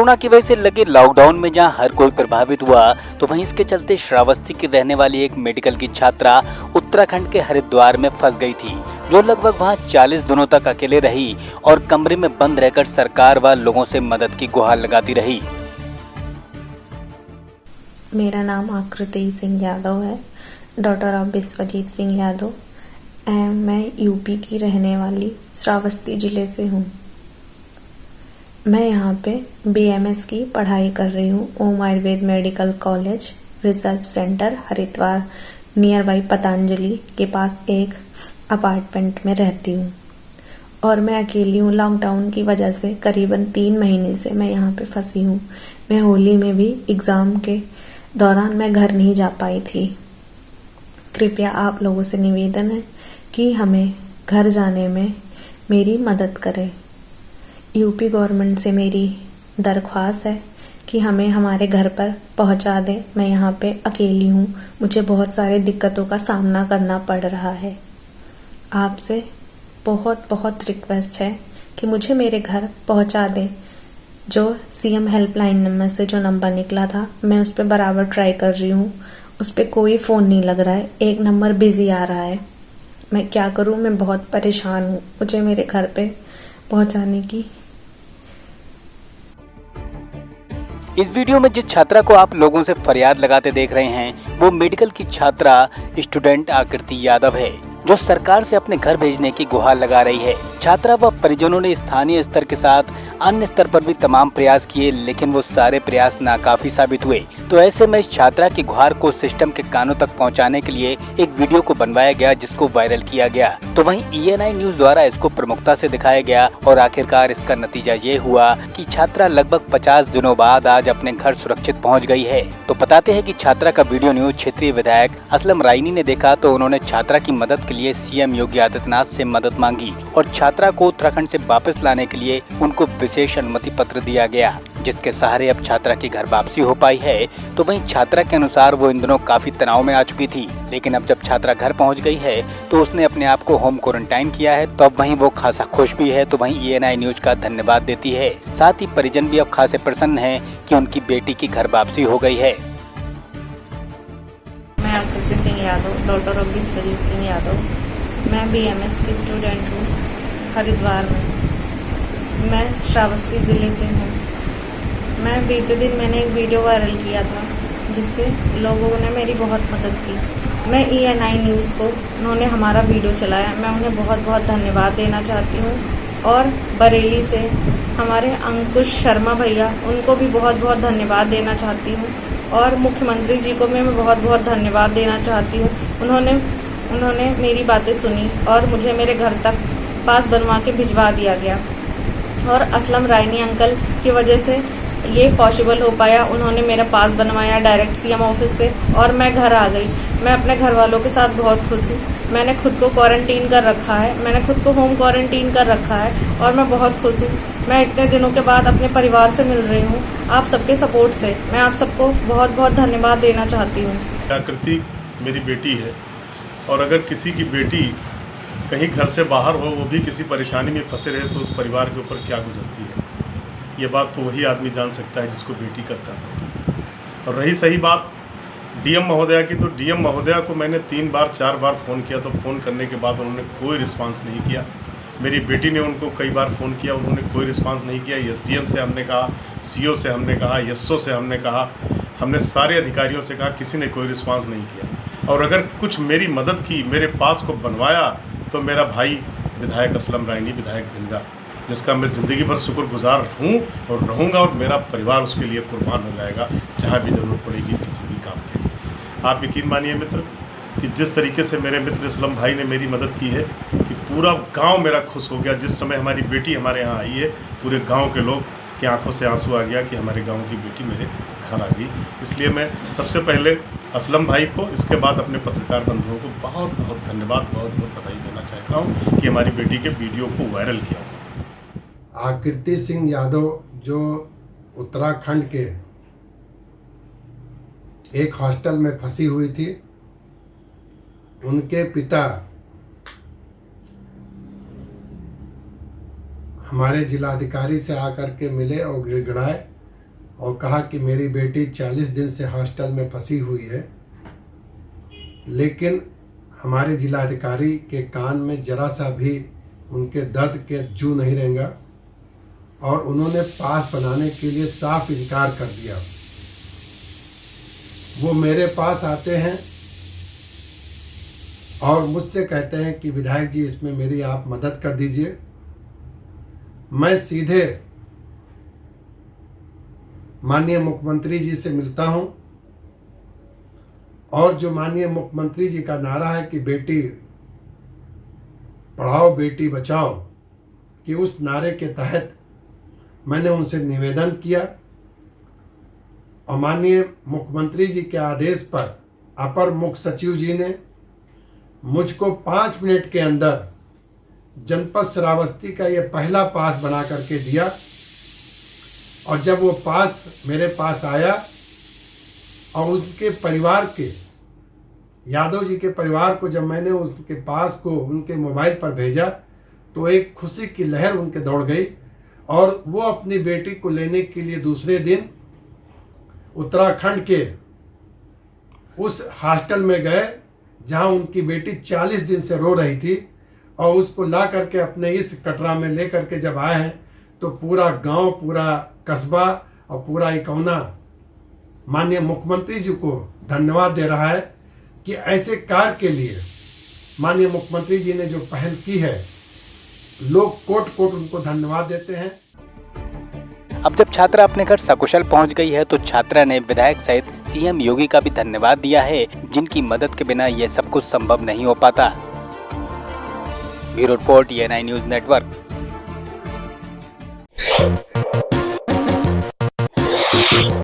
Corona की वजह से लगे लॉकडाउन में जहां हर कोई प्रभावित हुआ, तो वहीं इसके चलते श्रावस्ती की रहने वाली एक मेडिकल की छात्रा उत्तराखंड के हरिद्वार में फंस गई थी, जो लगभग वहां 40 दिनों तक अकेले रही और कमरे में बंद रहकर सरकार व लोगों से मदद की गुहार लगाती रही। मेरा नाम आकृति सिंह यादव है, डॉटर ऑफ विश्वजीत सिंह यादव। मैं यूपी की रहने वाली श्रावस्ती जिले से हूँ। मैं यहाँ पे बीएमएस की पढ़ाई कर रही हूँ। Om Ayurved medical college research centre Haridwar nearby Patanjali के पास एक अपार्टमेंट में रहती हूँ और मैं अकेली हूँ। लॉकडाउन की वजह से करीबन 3 महीने से मैं यहाँ पे फंसी हूँ। मैं होली में भी एग्ज़ाम के दौरान मैं घर नहीं जा पाई थी। कृपया आप लोगों से निवेदन है कि हमें घर जाने में मेरी मदद करें। यूपी गवर्नमेंट से मेरी दरख्वास्त है कि हमें हमारे घर पर पहुंचा दें। मैं यहाँ पे अकेली हूँ, मुझे बहुत सारे दिक्कतों का सामना करना पड़ रहा है। आपसे बहुत बहुत रिक्वेस्ट है कि मुझे मेरे घर पहुंचा दें। जो सीएम हेल्पलाइन नंबर से जो नंबर निकला था, मैं उस पर बराबर ट्राई कर रही हूँ, उस पर कोई फ़ोन नहीं लग रहा है। एक नंबर बिजी आ रहा है। मैं क्या करूँ, मैं बहुत परेशान हूँ। मुझे मेरे घर पे पहुंचाने की। इस वीडियो में जिस छात्रा को आप लोगों से फरियाद लगाते देख रहे हैं, वो मेडिकल की छात्रा स्टूडेंट आकृति यादव है, जो सरकार से अपने घर भेजने की गुहार लगा रही है। छात्रा व परिजनों ने स्थानीय स्तर के साथ अन्य स्तर पर भी तमाम प्रयास किए, लेकिन वो सारे प्रयास नाकाफी साबित हुए। तो ऐसे में इस छात्रा की गुहार को सिस्टम के कानों तक पहुंचाने के लिए एक वीडियो को बनवाया गया, जिसको वायरल किया गया। तो वहीं ENI न्यूज द्वारा इसको प्रमुखता से दिखाया गया और आखिरकार इसका नतीजा ये हुआ कि छात्रा लगभग 50 दिनों बाद आज अपने घर सुरक्षित पहुँच गई है। तो बताते हैं कि छात्रा का वीडियो न्यूज क्षेत्रीय विधायक असलम रायनी ने देखा, तो उन्होंने छात्रा की मदद के लिए सीएम योगी आदित्यनाथ से मदद मांगी और छात्रा को उत्तराखंड से वापस लाने के लिए उनको विशेष अनुमति पत्र दिया गया, जिसके सहारे अब छात्रा की घर वापसी हो पाई है। तो वहीं छात्रा के अनुसार वो इन दिनों काफी तनाव में आ चुकी थी, लेकिन अब जब छात्रा घर पहुंच गई है तो उसने अपने आप को होम क्वारंटाइन किया है। तो अब वहीं वो खासा खुश भी है। तो वहीं ENI न्यूज का धन्यवाद देती है। साथ ही परिजन भी अब खासे प्रसन्न हैं कि उनकी बेटी की घर वापसी हो गई है। मैं आकृति सिंह यादव, डॉटर ऑफ विश्वजीत सिंह यादव। मैं BMS की स्टूडेंट हूँ हरिद्वार में। मैं श्रावस्ती ज़िले से हूँ। मैं बीते दिन मैंने एक वीडियो वायरल किया था, जिससे लोगों ने मेरी बहुत मदद की। मैं ENI न्यूज़ को, उन्होंने हमारा वीडियो चलाया, मैं उन्हें बहुत बहुत धन्यवाद देना चाहती हूँ। और बरेली से हमारे अंकुश शर्मा भैया, उनको भी बहुत बहुत धन्यवाद देना चाहती हूँ। और मुख्यमंत्री जी को मैं बहुत बहुत धन्यवाद देना चाहती हूँ। उन्होंने मेरी बातें सुनी और मुझे मेरे घर तक पास बनवा के भिजवा दिया गया। और असलम रायनी अंकल की वजह से ये पॉसिबल हो पाया। उन्होंने मेरा पास बनवाया डायरेक्ट सीएम ऑफिस से और मैं घर आ गई। मैं अपने घर वालों के साथ बहुत खुश हूँ। मैंने खुद को क्वारंटीन कर रखा है, मैंने खुद को होम क्वारंटीन कर रखा है और मैं बहुत खुश हूँ। मैं इतने दिनों के बाद अपने परिवार से मिल रही हूँ, आप सबके सपोर्ट से। मैं आप सबको बहुत बहुत धन्यवाद देना चाहती हूँ। आकृति मेरी बेटी है और अगर किसी की बेटी कहीं घर से बाहर हो, वो भी किसी परेशानी में फंसे रहे, तो उस परिवार के ऊपर क्या गुजरती है, ये बात तो वही आदमी जान सकता है जिसको बेटी करता है। और रही सही बात DM महोदया की, तो DM महोदया को मैंने 3 बार 4 बार फ़ोन किया, तो फ़ोन करने के बाद उन्होंने कोई रिस्पांस नहीं किया। मेरी बेटी ने उनको कई बार फ़ोन किया, उन्होंने कोई रिस्पांस नहीं किया। SDM से हमने कहा, CO से हमने कहा, SO से हमने कहा, हमने सारे अधिकारियों से कहा, किसी ने कोई रिस्पांस नहीं किया। और अगर कुछ मेरी मदद की, मेरे पास को बनवाया, तो मेरा भाई विधायक असलम रायनी, विधायक भिंगा, जिसका मैं ज़िंदगी भर शुक्रगुजार हूँ और रहूँगा, और मेरा परिवार उसके लिए कुर्बान हो जाएगा जहाँ भी ज़रूरत पड़ेगी किसी भी काम के लिए। आप यकीन मानिए मित्र कि जिस तरीके से मेरे मित्र असलम भाई ने मेरी मदद की है कि पूरा गांव मेरा खुश हो गया। जिस समय हमारी बेटी हमारे यहाँ आई है, पूरे गांव के लोग की आंखों से आंसू आ गया कि हमारे गांव की बेटी मेरे घर आ गई। इसलिए मैं सबसे पहले असलम भाई को, इसके बाद अपने पत्रकार बंधुओं को बहुत बहुत धन्यवाद, बहुत बहुत बधाई देना चाहता हूँ कि हमारी बेटी के वीडियो को वायरल किया। आकृति सिंह यादव जो उत्तराखंड के एक हॉस्टल में फंसी हुई थी, उनके पिता हमारे जिलाधिकारी से आकर के मिले और गिड़गिड़ाए और कहा कि मेरी बेटी 40 दिन से हॉस्टल में फंसी हुई है, लेकिन हमारे जिलाधिकारी के कान में जरा सा भी उनके दर्द के जू नहीं रहेगा और उन्होंने पास बनाने के लिए साफ इनकार कर दिया। वो मेरे पास आते हैं और मुझसे कहते हैं कि विधायक जी, इसमें मेरी आप मदद कर दीजिए। मैं सीधे माननीय मुख्यमंत्री जी से मिलता हूं और जो माननीय मुख्यमंत्री जी का नारा है कि बेटी पढ़ाओ बेटी बचाओ, कि उस नारे के तहत मैंने उनसे निवेदन किया और माननीय मुख्यमंत्री जी के आदेश पर अपर मुख्य सचिव जी ने मुझको 5 मिनट के अंदर जनपद श्रावस्ती का ये पहला पास बना करके दिया। और जब वो पास मेरे पास आया और उनके परिवार के, यादव जी के परिवार को जब मैंने उसके पास को उनके मोबाइल पर भेजा तो एक खुशी की लहर उनके दौड़ गई और वो अपनी बेटी को लेने के लिए दूसरे दिन उत्तराखंड के उस हॉस्टल में गए जहां उनकी बेटी 40 दिन से रो रही थी और उसको ला करके अपने इस कटरा में ले करके जब आए हैं तो पूरा गांव, पूरा कस्बा और पूरा इकौना माननीय मुख्यमंत्री जी को धन्यवाद दे रहा है कि ऐसे कार्य के लिए माननीय मुख्यमंत्री जी ने जो पहल की है, लोग कोट कोट उनको धन्यवाद देते हैं। अब जब छात्रा अपने घर सकुशल पहुंच गई है तो छात्रा ने विधायक सहित सीएम योगी का भी धन्यवाद दिया है, जिनकी मदद के बिना ये सब कुछ संभव नहीं हो पाता। Bureau report, ENI news network.